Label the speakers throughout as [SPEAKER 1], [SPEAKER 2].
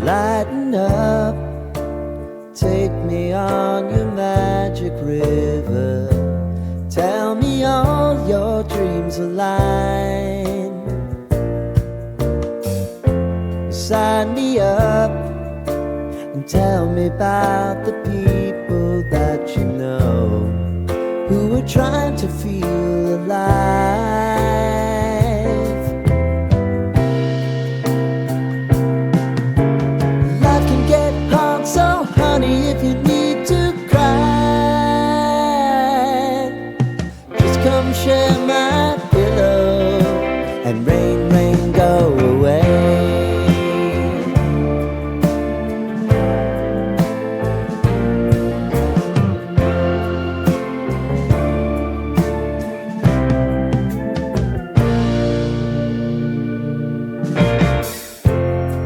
[SPEAKER 1] Lighten up, take me on your magic river. Tell me all your dreams align. Sign me up and tell me about the people that you know who are trying to feel alive. Life can get hard, so honey, if you need to cry, just come share my pillow and rain, rain, go away.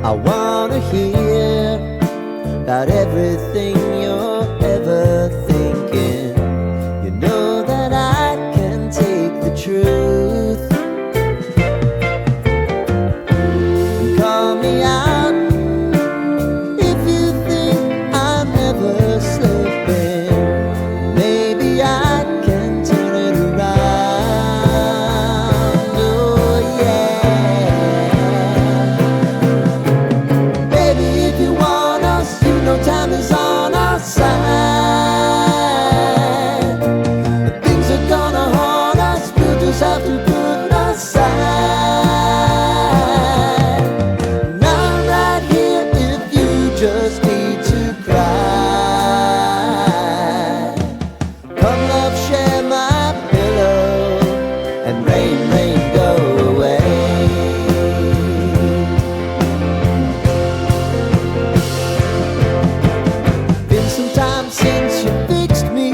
[SPEAKER 1] I wanna hear about everything you're ever thinking. You know that I can take the truth. Call me out if you think I'm ever slipping. Maybe I can turn it around. Oh yeah. Baby, if you want us, you know time is on our side. But things are gonna haunt us, we'll just have to put aside. And I'm right here if you just need to cry. Come love, share my pillow and rain, rain, go away. Been some time since you fixed me,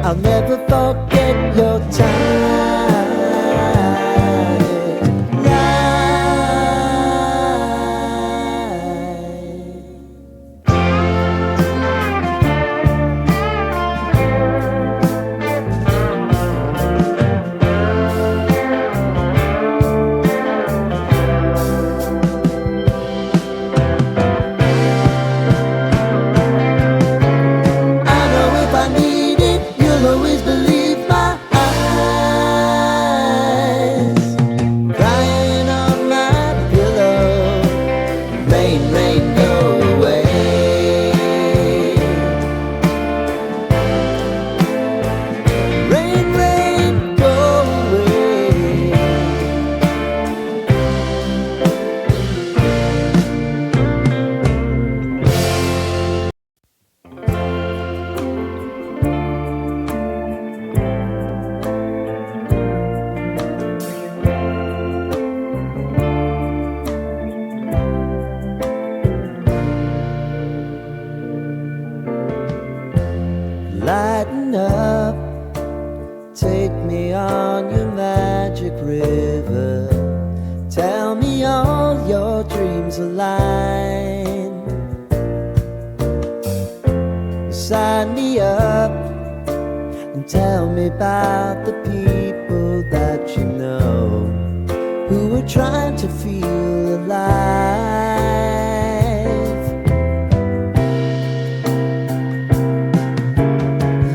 [SPEAKER 1] I'll never forget your time. I know if I need it, you'll always believe my eyes. Crying on my pillow, rain, rain, go away. Rain, rain, go away. Lighten up, take me on your magic river. Tell me all your dreams align. Sign me up and tell me about the people that you know who are trying to feel alive.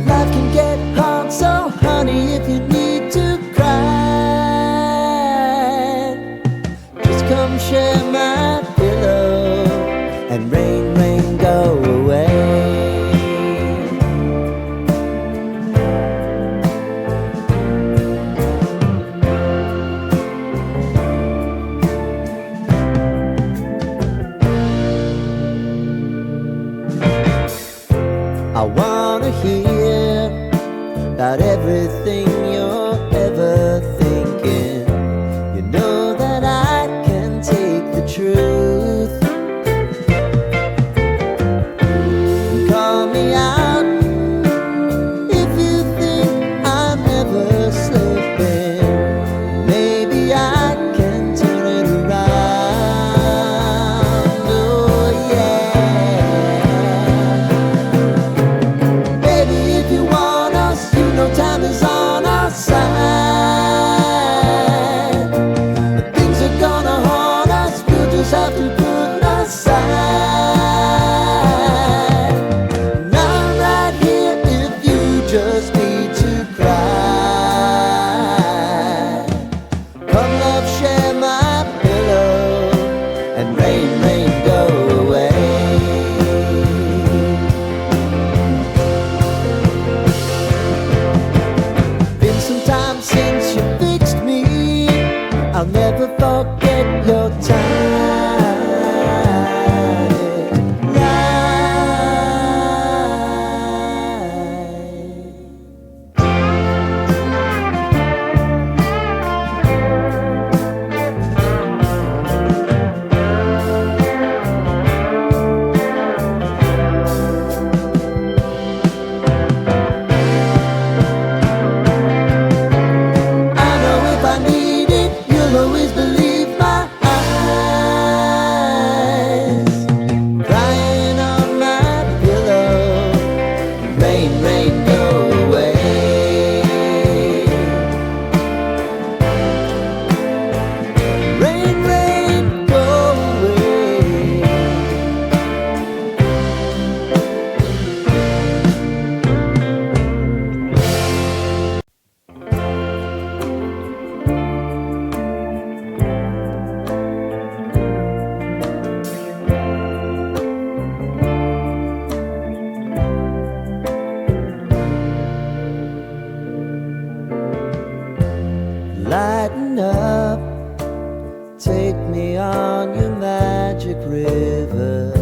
[SPEAKER 1] Life can get hard, so honey, if you need to cry, just come share my pillow and rain, rain, go away. I wanna hear about everything you're ever thinking. You know that I can take the truth. Call me out if you think I'm ever slipping. Maybe I can turn it around. Oh yeah. Baby, if you want us, you know time is on our side. But things are gonna haunt us, we'll just have to put aside. and rain, rain, go away. Been some time since you fixed me, I'll never forget your time. Lighten up, take me on your magic river.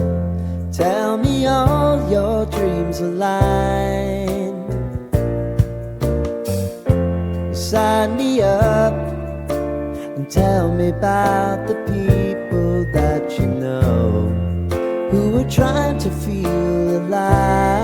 [SPEAKER 1] Tell me all your dreams align. Sign me up and tell me about the people that you know who are trying to feel alive.